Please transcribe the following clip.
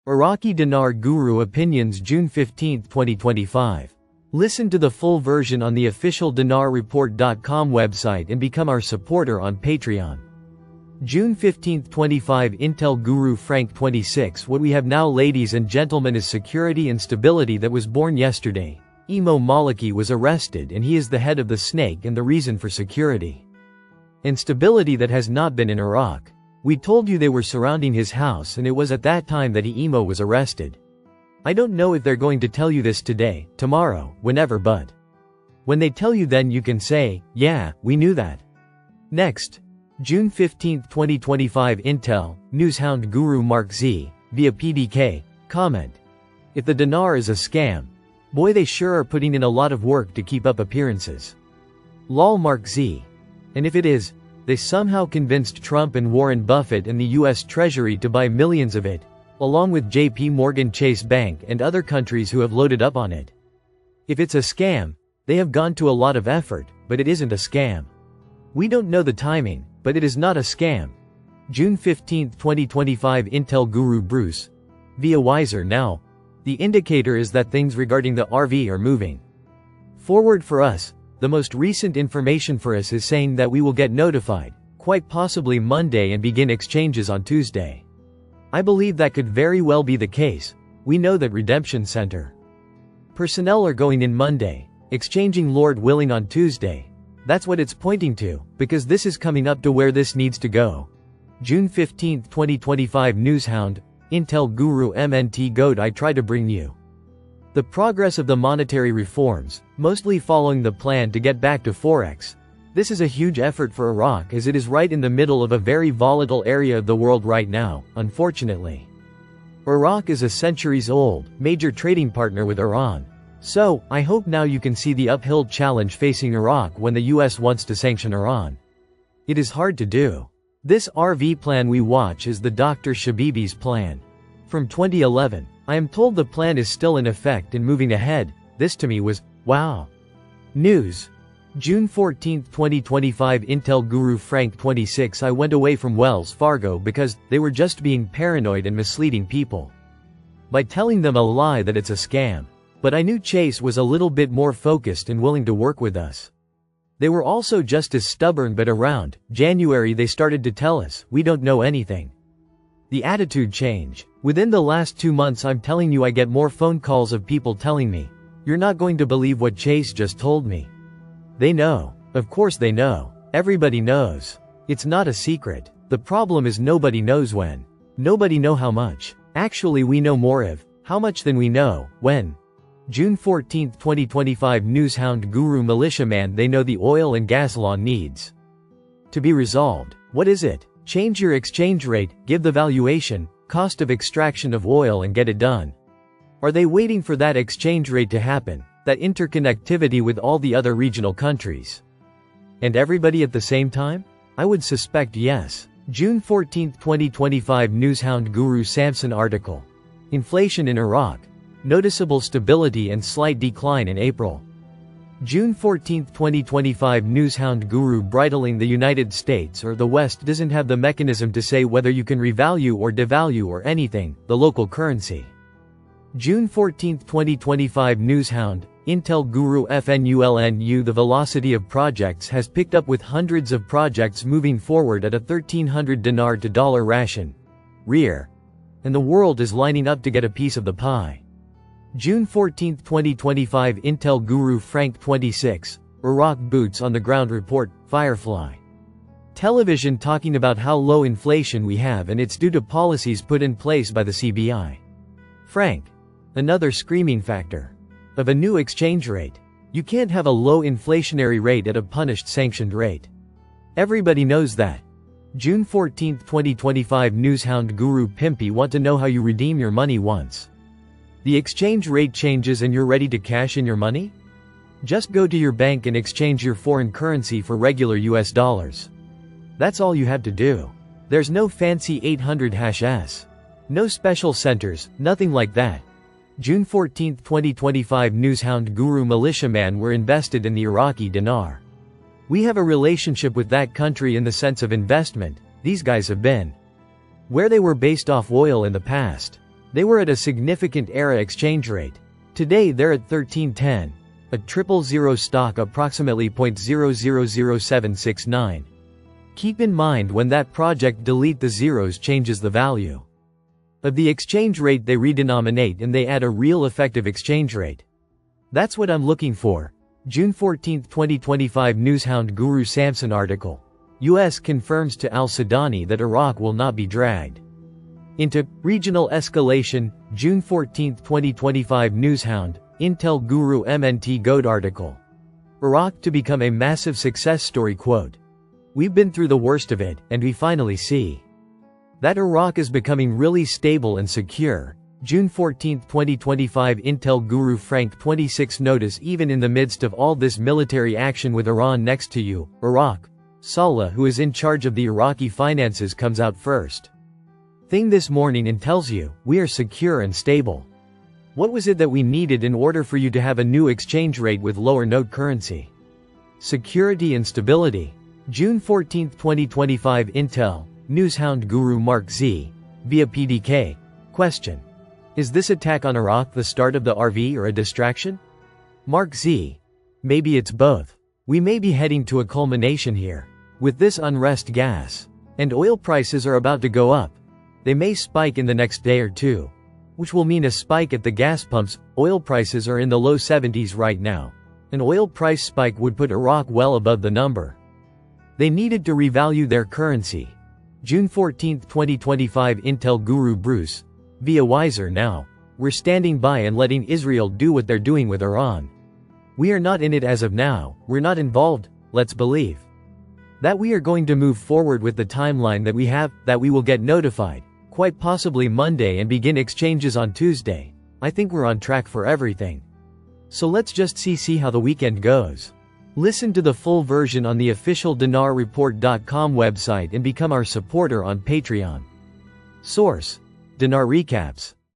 Iraqi Dinar Guru Opinions June 15, 2025. Listen to the full version on the official dinarreport.com website and become our supporter on Patreon. June 15, 25 Intel Guru Frank 26 What we have now, ladies and gentlemen, is security and stability that was born yesterday. Emo Maliki was arrested and he is the head of the snake and the reason for security and stability that has not been in Iraq. We told you they were surrounding his house, and it was at that time that Emo was arrested. I don't know if they're going to tell you this today, tomorrow, whenever, but when they tell you, then you can say, yeah, we knew that. Next. June 15, 2025 Intel, Newshound Guru Mark Z, via PDK, comment. If the dinar is a scam, boy, they sure are putting in a lot of work to keep up appearances. Lol Mark Z. And if it is, they somehow convinced Trump and Warren Buffett and the US Treasury to buy millions of it, along with JP Morgan Chase Bank and other countries who have loaded up on it. If it's a scam, they have gone to a lot of effort, but it isn't a scam. We don't know the timing, but it is not a scam. June 15, 2025 Intel Guru Bruce, via Wiser Now. The indicator is that things regarding the RV are moving forward for us. The most recent information for us is saying that we will get notified, quite possibly Monday, and begin exchanges on Tuesday. I believe that could very well be the case. We know that Redemption Center personnel are going in Monday, exchanging Lord willing on Tuesday. That's what it's pointing to, because this is coming up to where this needs to go. June 15, 2025 Newshound, Intel Guru MNT Goat. I try to bring you the progress of the monetary reforms, mostly following the plan to get back to Forex. This is a huge effort for Iraq, as it is right in the middle of a very volatile area of the world right now, unfortunately. Iraq is a centuries-old, major trading partner with Iran. So, I hope now you can see the uphill challenge facing Iraq when the US wants to sanction Iran. It is hard to do. This RV plan we watch is the Dr. Shabibi's plan from 2011. I am told the plan is still in effect and moving ahead. This to me was, wow. News. June 14, 2025 Intel Guru Frank 26 I went away from Wells Fargo because they were just being paranoid and misleading people by telling them a lie that it's a scam. But I knew Chase was a little bit more focused and willing to work with us. They were also just as stubborn, but around January they started to tell us, we don't know anything. The attitude change. Within the last 2 months, I'm telling you, I get more phone calls of people telling me, you're not going to believe what Chase just told me. They know. Of course they know. Everybody knows. It's not a secret. The problem is nobody knows when. Nobody know how much. Actually, we know more of how much than we know when. June 14, 2025 Newshound Guru Militiaman. They know the oil and gas law needs to be resolved. What is it? Change your exchange rate, give the valuation, cost of extraction of oil, and get it done. Are they waiting for that exchange rate to happen, that interconnectivity with all the other regional countries and everybody at the same time? I would suspect yes. June 14, 2025 Newshound Guru Samson article. Inflation in Iraq. Noticeable stability and slight decline in April. June 14, 2025 Newshound Guru Bridling. The United States or the West doesn't have the mechanism to say whether you can revalue or devalue or anything, the local currency. June 14, 2025 Newshound, Intel Guru FNULNU. The velocity of projects has picked up with hundreds of projects moving forward at a 1300 dinar to dollar ration. Rear. And the world is lining up to get a piece of the pie. June 14, 2025 Intel Guru Frank 26, Iraq Boots on the Ground Report, Firefly Television talking about how low inflation we have, and it's due to policies put in place by the CBI. Frank. Another screaming factor of a new exchange rate. You can't have a low inflationary rate at a punished sanctioned rate. Everybody knows that. June 14, 2025 Newshound Guru Pimpy. Want to know how you redeem your money once the exchange rate changes and you're ready to cash in your money? Just go to your bank and exchange your foreign currency for regular US dollars. That's all you have to do. There's no fancy 800#. No special centers, nothing like that. June 14, 2025 Newshound Guru Militiaman. We're invested in the Iraqi dinar. We have a relationship with that country in the sense of investment. These guys have been where they were based off oil in the past. They were at a significant era exchange rate. Today they're at 1310. A 000 stock approximately 0.000769. Keep in mind when that project delete the zeros changes the value of the exchange rate they redenominate and they add a real effective exchange rate. That's what I'm looking for. June 14, 2025 Newshound Guru Samson article. US confirms to al-Sudani that Iraq will not be dragged into regional escalation. June 14, 2025 Newshound, Intel Guru MNT Goat article. Iraq to become a massive success story quote. We've been through the worst of it, and we finally see that Iraq is becoming really stable and secure. June 14, 2025 Intel Guru Frank 26 notice even in the midst of all this military action with Iran next to you, Iraq, Saleh who is in charge of the Iraqi finances comes out first thing this morning and tells you, we are secure and stable. What was it that we needed in order for you to have a new exchange rate with lower note currency? Security and stability. June 14, 2025 Intel, Newshound Guru Mark Z, via PDK. Question. Is this attack on Iraq the start of the RV or a distraction? Mark Z. Maybe it's both. We may be heading to a culmination here. With this unrest gas and oil prices are about to go up. They may spike in the next day or two, which will mean a spike at the gas pumps. Oil prices are in the low 70s right now. An oil price spike would put Iraq well above the number they needed to revalue their currency. June 14, 2025 Intel Guru Bruce, via Wiser now. We're standing by and letting Israel do what they're doing with Iran. We are not in it as of now, we're not involved. Let's believe that we are going to move forward with the timeline that we have, that we will get notified, quite possibly Monday and begin exchanges on Tuesday. I think we're on track for everything. So let's just see how the weekend goes. Listen to the full version on the official dinarreport.com website and become our supporter on Patreon. Source: Dinar Recaps.